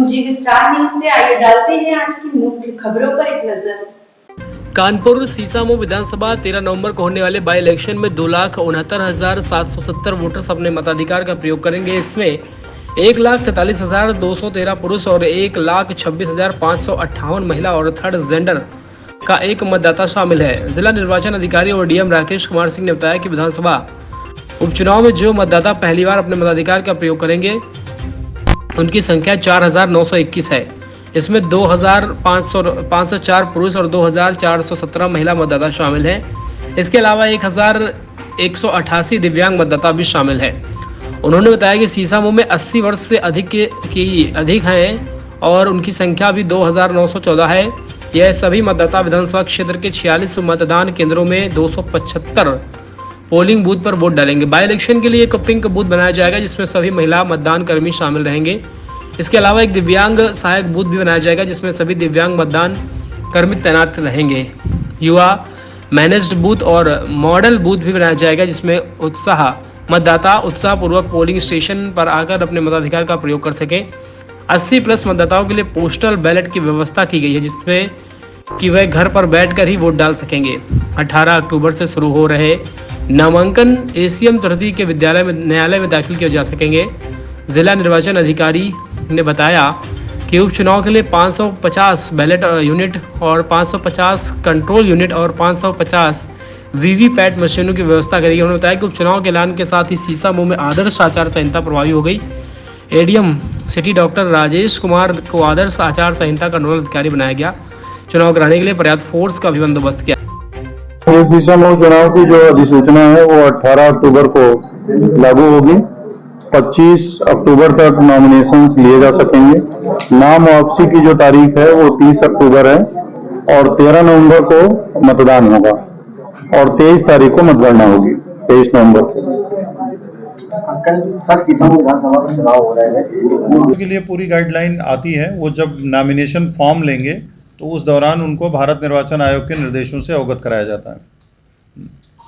जी star news से आइए डालते हैं आज की मुख्य खबरों पर एक नजर। कानपुर सीसामऊ विधानसभा 13 नवंबर को होने वाले बाई इलेक्शन में 2,69,770 वोटर्स अपने मताधिकार का प्रयोग करेंगे। इसमें 1,43,213 पुरुष और 1,26,558 महिला और थर्ड जेंडर का एक मतदाता शामिल है। जिला निर्वाचन अधिकारी और डीएम राकेश कुमार सिंह ने बताया कि विधानसभा उपचुनाव में जो मतदाता पहली बार अपने मताधिकार का प्रयोग करेंगे उनकी संख्या 4,921 है। इसमें 2,504 पुरुष और 2,417 महिला मतदाता शामिल हैं। इसके अलावा 1,188 दिव्यांग मतदाता भी शामिल हैं। उन्होंने बताया कि सीसामऊ में 80 वर्ष से अधिक हैं और उनकी संख्या भी 2,914 है। यह सभी मतदाता विधानसभा क्षेत्र के 46 मतदान केंद्रों में 275 पोलिंग बूथ पर वोट डालेंगे। बाई इलेक्शन के लिए एक पिंक बूथ बनाया जाएगा जिसमें सभी महिला मतदान कर्मी शामिल रहेंगे। इसके अलावा एक दिव्यांग सहायक बूथ भी बनाया जाएगा जिसमें सभी दिव्यांग मतदान कर्मी तैनात रहेंगे। युवा मैनेज्ड बूथ और मॉडल बूथ भी बनाया जाएगा जिसमें मतदाता उत्साहपूर्वक पोलिंग स्टेशन पर आकर अपने मताधिकार का प्रयोग कर सकें। 80+ मतदाताओं के लिए पोस्टल बैलेट की व्यवस्था की गई है जिसमें कि वह घर पर बैठकर ही वोट डाल सकेंगे। 18 अक्टूबर से शुरू हो रहे नामांकन एसीएम तृतीय के न्यायालय में दाखिल किए जा सकेंगे। जिला निर्वाचन अधिकारी ने बताया कि उपचुनाव के लिए 550 बैलेट यूनिट और 550 कंट्रोल यूनिट और 550 वीवीपैट मशीनों की व्यवस्था करेगी। उन्होंने बताया कि उपचुनाव के ऐलान के साथ ही सीसामऊ में आदर्श आचार संहिता प्रभावी हो गई। ADM city doctor Rajesh Kumar को आदर्श आचार संहिता का नोडल अधिकारी बनाया गया। चुनाव कराने के लिए पर्याप्त फोर्स का भी बंदोबस्त किया। सीसामऊ चुनाव की जो अधिसूचना है वो 18 अक्टूबर को लागू होगी। 25 अक्टूबर तक नॉमिनेशंस लिए जा सकेंगे। नाम वापसी की जो तारीख है वो 30 अक्टूबर है और 13 नवंबर को मतदान होगा और 23 तारीख को मतगणना होगी। 23 नवंबर को विधानसभा का चुनाव हो रहा है के लिए पूरी गाइडलाइन आती है। वो जब नॉमिनेशन फॉर्म लेंगे तो उस दौरान उनको भारत निर्वाचन आयोग के निर्देशों से अवगत कराया जाता है।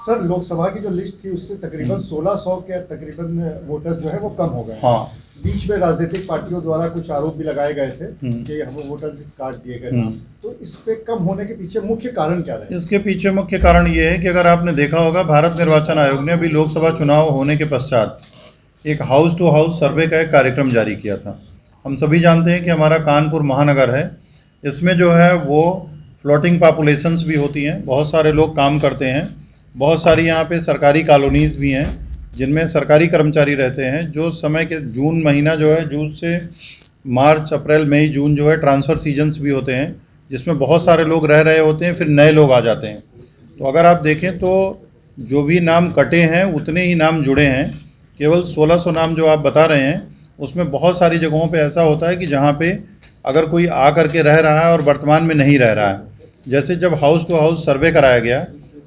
सर, लोकसभा की जो लिस्ट थी उससे तकरीबन 1600 के तकरीबन वोटर्स जो है वो कम हो गए। हाँ, बीच में राजनीतिक पार्टियों द्वारा कुछ आरोप भी लगाए गए थे कि हम वोटर कार्ड दिए गए। तो इस पे कम होने के पीछे मुख्य कारण क्या रहे? इसके पीछे मुख्य कारण ये है कि अगर आपने देखा होगा, भारत निर्वाचन आयोग ने अभी लोकसभा चुनाव होने के पश्चात एक हाउस टू हाउस सर्वे का एक कार्यक्रम जारी किया था। हम सभी जानते हैं कि हमारा कानपुर महानगर है, इसमें जो है वो फ्लोटिंग पॉपुलेशंस भी होती हैं, बहुत सारे लोग काम करते हैं, बहुत सारी यहाँ पे सरकारी कॉलोनीज़ भी हैं जिनमें सरकारी कर्मचारी रहते हैं। जो समय के जून महीना जो है, जून से मार्च अप्रैल मई जून जो है ट्रांसफ़र सीजन्स भी होते हैं जिसमें बहुत सारे लोग रह रहे होते हैं, फिर नए लोग आ जाते हैं। तो अगर आप देखें तो जो भी नाम कटे हैं उतने ही नाम जुड़े हैं। केवल 1600 नाम जो आप बता रहे हैं उसमें बहुत सारी जगहों पे ऐसा होता है कि जहाँ पे अगर कोई आ करके रह रहा है और वर्तमान में नहीं रह रहा है। जैसे जब हाउस टू हाउस सर्वे कराया गया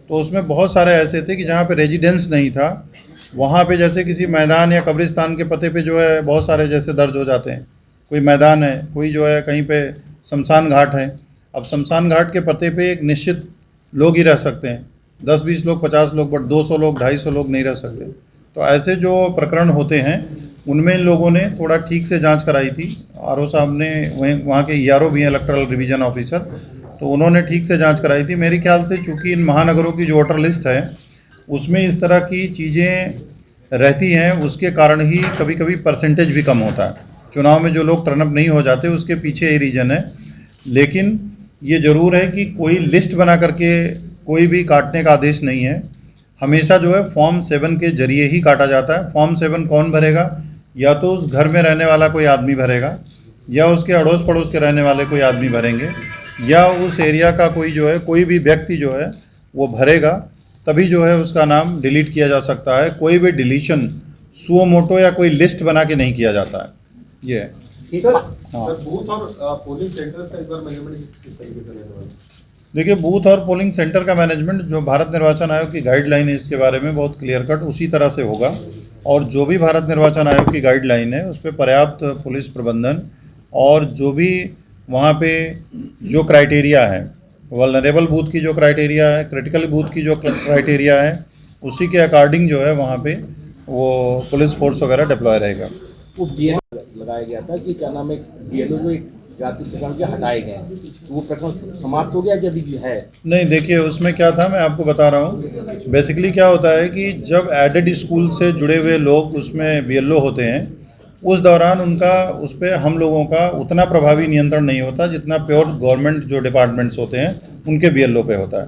तो उसमें बहुत सारे ऐसे थे कि जहाँ पे रेजिडेंस नहीं था, वहाँ पे जैसे किसी मैदान या कब्रिस्तान के पते पे जो है बहुत सारे जैसे दर्ज हो जाते हैं। कोई मैदान है, कोई जो है कहीं पे शमशान घाट है। अब शमशान घाट के पते पे एक निश्चित लोग ही रह सकते हैं, 10-20 लोग, 50 लोग, बट 200 लोग, 250 लोग नहीं रह सकते। तो ऐसे जो प्रकरण होते हैं उनमें इन लोगों ने थोड़ा ठीक से जांच कराई थी। आरओ साहब ने, वहाँ के ईआरओ भी हैं, इलेक्टोरल रिवीजन ऑफिसर, तो उन्होंने ठीक से जांच कराई थी। मेरे ख्याल से चूँकि इन महानगरों की जो वोटर लिस्ट है उसमें इस तरह की चीज़ें रहती हैं, उसके कारण ही कभी कभी परसेंटेज भी कम होता है। चुनाव में जो लोग टर्नअप नहीं हो जाते उसके पीछे ये रीज़न है। लेकिन ये ज़रूर है कि कोई लिस्ट बना करके कोई भी काटने का आदेश नहीं है। हमेशा जो है फॉर्म 7 के जरिए ही काटा जाता है। फॉर्म 7 कौन भरेगा? या तो उस घर में रहने वाला कोई आदमी भरेगा, या उसके अड़ोस पड़ोस के रहने वाले कोई आदमी भरेंगे, या उस एरिया का कोई जो है कोई भी व्यक्ति जो है वो भरेगा, तभी जो है उसका नाम डिलीट किया जा सकता है। कोई भी डिलीशन सुओ मोटो या कोई लिस्ट बना के नहीं किया जाता है। ये सर, बूथ और पोलिंग सेंटर का एक बार मैनेजमेंट किस तरीके से रहने वाला है? देखिए, बूथ और पोलिंग सेंटर का मैनेजमेंट जो भारत निर्वाचन आयोग की गाइडलाइन है इसके बारे में बहुत क्लियर कट उसी तरह से होगा। और जो भी भारत निर्वाचन आयोग की गाइडलाइन है उस पर पर्याप्त पुलिस प्रबंधन और जो भी वहाँ पे जो क्राइटेरिया है, वल्नरेबल बूथ की जो क्राइटेरिया है, क्रिटिकल बूथ की जो क्राइटेरिया है, उसी के अकॉर्डिंग जो है वहाँ पे वो पुलिस फोर्स वगैरह डिप्लॉय रहेगा। बताया गया था कि क्या नाम है बीएलओ जो एक जाति प्रकरण के हटाए गए हैं, तो वो प्रकरण समाप्त हो गया कि अभी भी है? नहीं, देखिए उसमें क्या था, मैं आपको बता रहा हूँ। बेसिकली क्या होता है कि जब एडेड स्कूल से जुड़े हुए लोग उसमें बीएलओ होते हैं, उस दौरान उनका उस पर हम लोगों का उतना प्रभावी नियंत्रण नहीं होता जितना प्योर गवर्नमेंट जो डिपार्टमेंट्स होते हैं उनके बीएलओ पे होता है।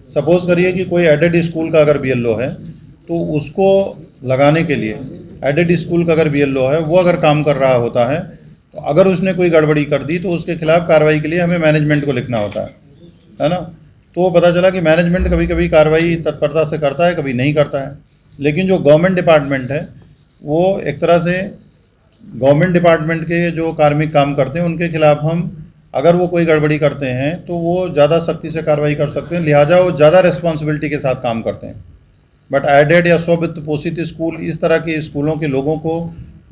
सपोज़ करिए कि कोई एडेड स्कूल का अगर बीएलओ है तो उसको लगाने के लिए, एडेड स्कूल का अगर बीएलओ है वो अगर काम कर रहा होता है तो अगर उसने कोई गड़बड़ी कर दी तो उसके खिलाफ कार्रवाई के लिए हमें मैनेजमेंट को लिखना होता है ना। तो पता चला कि मैनेजमेंट कभी कभी कार्रवाई तत्परता से करता है, कभी नहीं करता है। लेकिन जो गवर्नमेंट डिपार्टमेंट है वो एक तरह से गवर्नमेंट डिपार्टमेंट के जो कार्मिक काम करते हैं उनके खिलाफ हम अगर वो कोई गड़बड़ी करते हैं तो वो ज़्यादा सख्ती से कार्रवाई कर सकते हैं, लिहाजा वो ज़्यादा रिस्पॉन्सिबिलिटी के साथ काम करते हैं। बट एडेड या स्ववित्त पोषित स्कूल, इस तरह के स्कूलों के लोगों को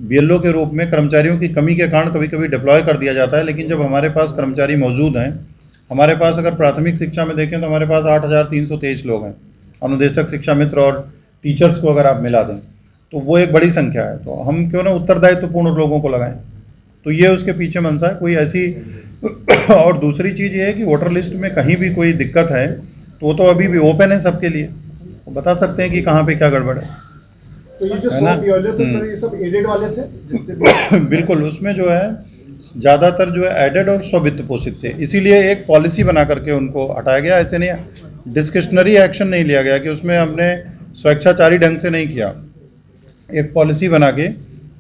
बीएलओ के रूप में कर्मचारियों की कमी के कारण कभी कभी डिप्लॉय कर दिया जाता है। लेकिन जब हमारे पास कर्मचारी मौजूद हैं, हमारे पास अगर प्राथमिक शिक्षा में देखें तो हमारे पास 8,323 लोग हैं, अनुदेशक, शिक्षा मित्र और टीचर्स को अगर आप मिला दें तो वो एक बड़ी संख्या है। तो हम क्यों ना उत्तरदायित्वपूर्ण लोगों को लगाएं। तो ये उसके पीछे मंशा है, कोई ऐसी और दूसरी चीज़ ये है कि वोटर लिस्ट में कहीं भी कोई दिक्कत है तो अभी भी ओपन है सबके लिए, वो बता सकते हैं कि कहाँ पे क्या गड़बड़ है। तो ये जो 100 बीएलओ थे सर, ये सब एडेड वाले थे जितने भी? बिल्कुल, उसमें जो है ज़्यादातर जो है एडेड और स्ववित्त पोषित थे, इसीलिए एक पॉलिसी बना करके उनको हटाया गया। ऐसे नहीं डिस्क्रिशनरी एक्शन नहीं लिया गया कि उसमें हमने स्वेच्छाचारी ढंग से नहीं किया। एक पॉलिसी बना के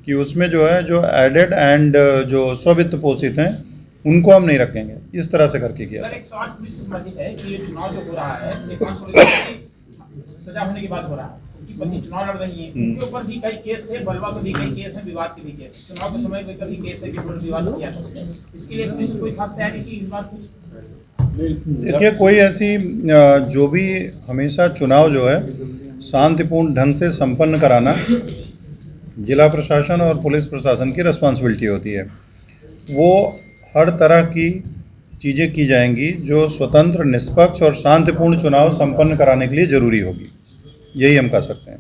कि उसमें जो है जो एडेड एंड जो स्ववित्त पोषित हैं उनको हम नहीं रखेंगे, इस तरह से करके किया। सर, एक सवाल पुलिस से संबंधित है कि ये चुनाव जो हो रहा है ये 500 सजा होने के बाद हो रहा है, उनकी पत्नी चुनाव लड़ रही है, उनके ऊपर भी कई केस थे, बलवा के भी कई केस हैं, विवाद के भी केस, चुनाव के समय में कभी केस है कि विवाद किया था, इसके लिए पुलिस कोई खास तैयारी की इस बार कुछ? देखिए, कोई ऐसी जो भी हमेशा चुनाव जो है शांतिपूर्ण ढंग से संपन्न कराना जिला प्रशासन और पुलिस प्रशासन की रिस्पॉन्सिबिलिटी होती है। वो हर तरह की चीज़ें की जाएंगी जो स्वतंत्र, निष्पक्ष और शांतिपूर्ण चुनाव संपन्न कराने के लिए ज़रूरी होगी, यही हम कह सकते हैं।